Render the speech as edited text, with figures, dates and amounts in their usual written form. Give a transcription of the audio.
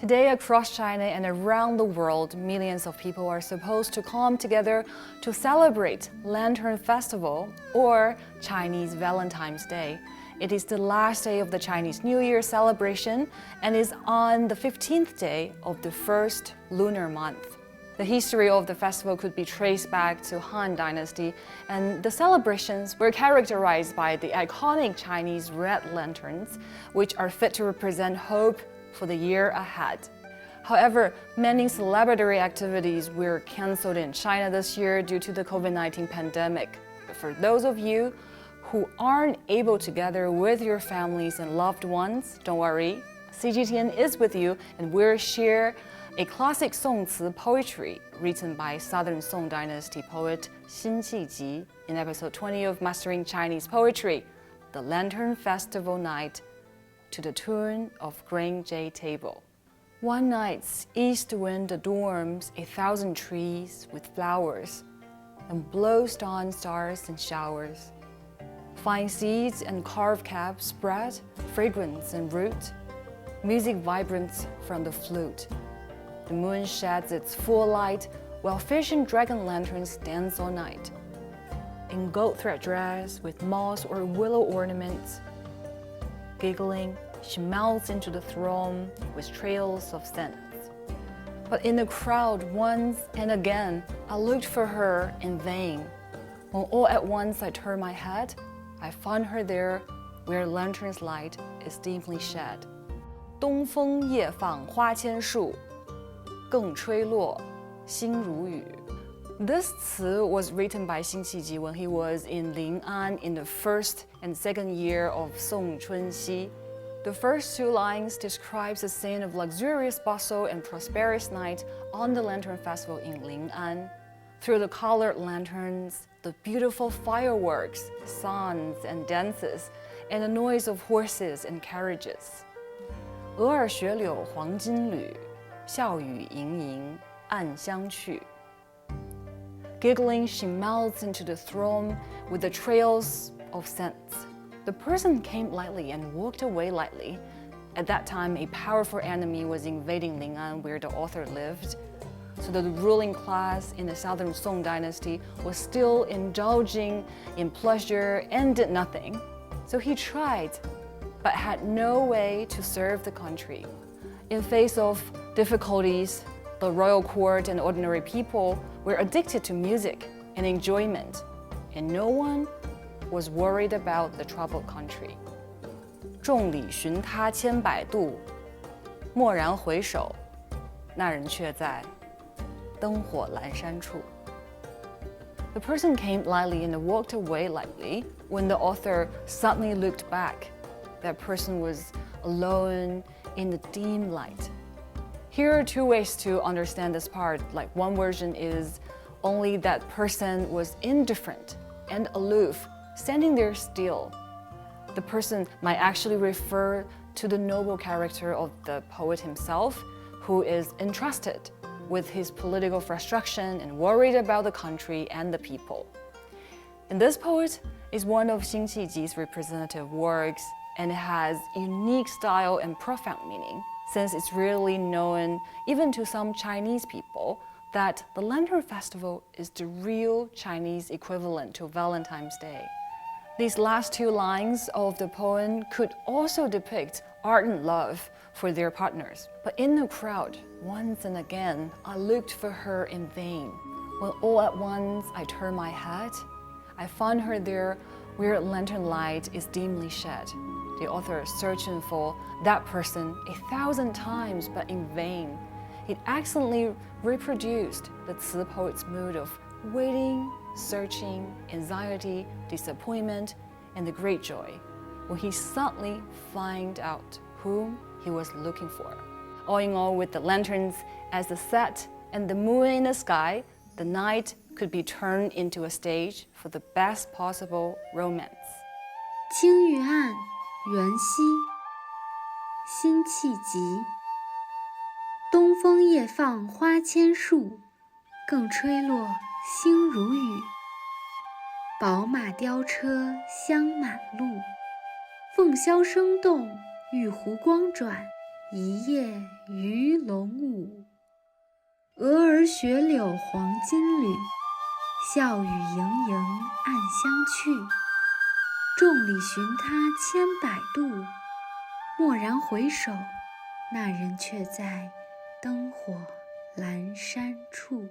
Today, across China and around the world, millions of people are supposed to come together to celebrate Lantern Festival or Chinese Valentine's Day. It is the last day of the Chinese New Year celebration and is on the 15th day of the first lunar month. The history of the festival could be traced back to Han Dynasty, and the celebrations were characterized by the iconic Chinese red lanterns, which are fit to represent hope for the year ahead. However, many celebratory activities were cancelled in China this year due to the COVID-19 pandemic. But for those of you who aren't able to gather with your families and loved ones, don't worry. CGTN is with you, and we'll share a classic Songci poetry written by Southern Song Dynasty poet Xin Qiji in episode 20 of Mastering Chinese Poetry, The Lantern Festival Night, to the tune of Green Jade Table. One night's east wind adorns 1,000 trees with flowers and blows down stars in showers. Fine seeds and carved caps spread fragrance and root, music vibrant from the flute. The moon sheds its full light while fish and dragon lanterns dance all night. In gold thread dress with moss or willow ornaments, giggling, she melts into the throng with trails of scents. But in the crowd once and again, I looked for her in vain. When all at once I turned my head, I found her there where lantern's light is deeply shed. 东风夜放花千树，更吹落星如雨. This 词 was written by Xin Qiji when he was in Lin'an in the first and second year of Song Chunxi. The first two lines describes a scene of luxurious bustle and prosperous night on the Lantern Festival in Lin'an. Through the colored lanterns, the beautiful fireworks, songs and dances, and the noise of horses and carriages. 鹅儿雪柳黄金缕，笑语盈盈暗香去. Giggling, she melts into the throng with the trails of scents. The person came lightly and walked away lightly. At that time, a powerful enemy was invading Lin'an, where the author lived. So the ruling class in the Southern Song Dynasty was still indulging in pleasure and did nothing. So he tried, but had no way to serve the country. In face of difficulties, the royal court and ordinary people were addicted to music and enjoyment, and no one was worried about the troubled country. 众里寻他千百度，蓦然回首，那人却在灯火阑珊处. The person came lightly and walked away lightly. When the author suddenly looked back, that person was alone in the dim light. Here are two ways to understand this part. Like, one version is only that person was indifferent and aloof, standing there still. The person might actually refer to the noble character of the poet himself, who is entrusted with his political frustration and worried about the country and the people. And this poet is one of Xin Qiji's representative works, and it has unique style and profound meaning, since it's really known even to some Chinese people that the Lantern Festival is the real Chinese equivalent to Valentine's Day. These last two lines of the poem could also depict ardent love for their partners. But in the crowd, once and again, I looked for her in vain. When all at once I turned my head, I found her there where lantern light is dimly shed. The author searching for that person 1,000 times, but in vain. It accidentally reproduced the Ci poet's mood of waiting, searching, anxiety, disappointment, and the great joy when he suddenly found out whom he was looking for. All in all, with the lanterns as the set and the moon in the sky, the night could be turned into a stage for the best possible romance. 青玉案，元夕，辛弃疾。东风夜放花千树，更吹落星如雨。宝马雕车香满路，凤箫声动，玉壶光转一夜鱼龙舞。蛾儿雪柳黄金缕，笑语盈盈暗香去。众里寻他千百度，蓦然回首，那人却在灯火阑珊处。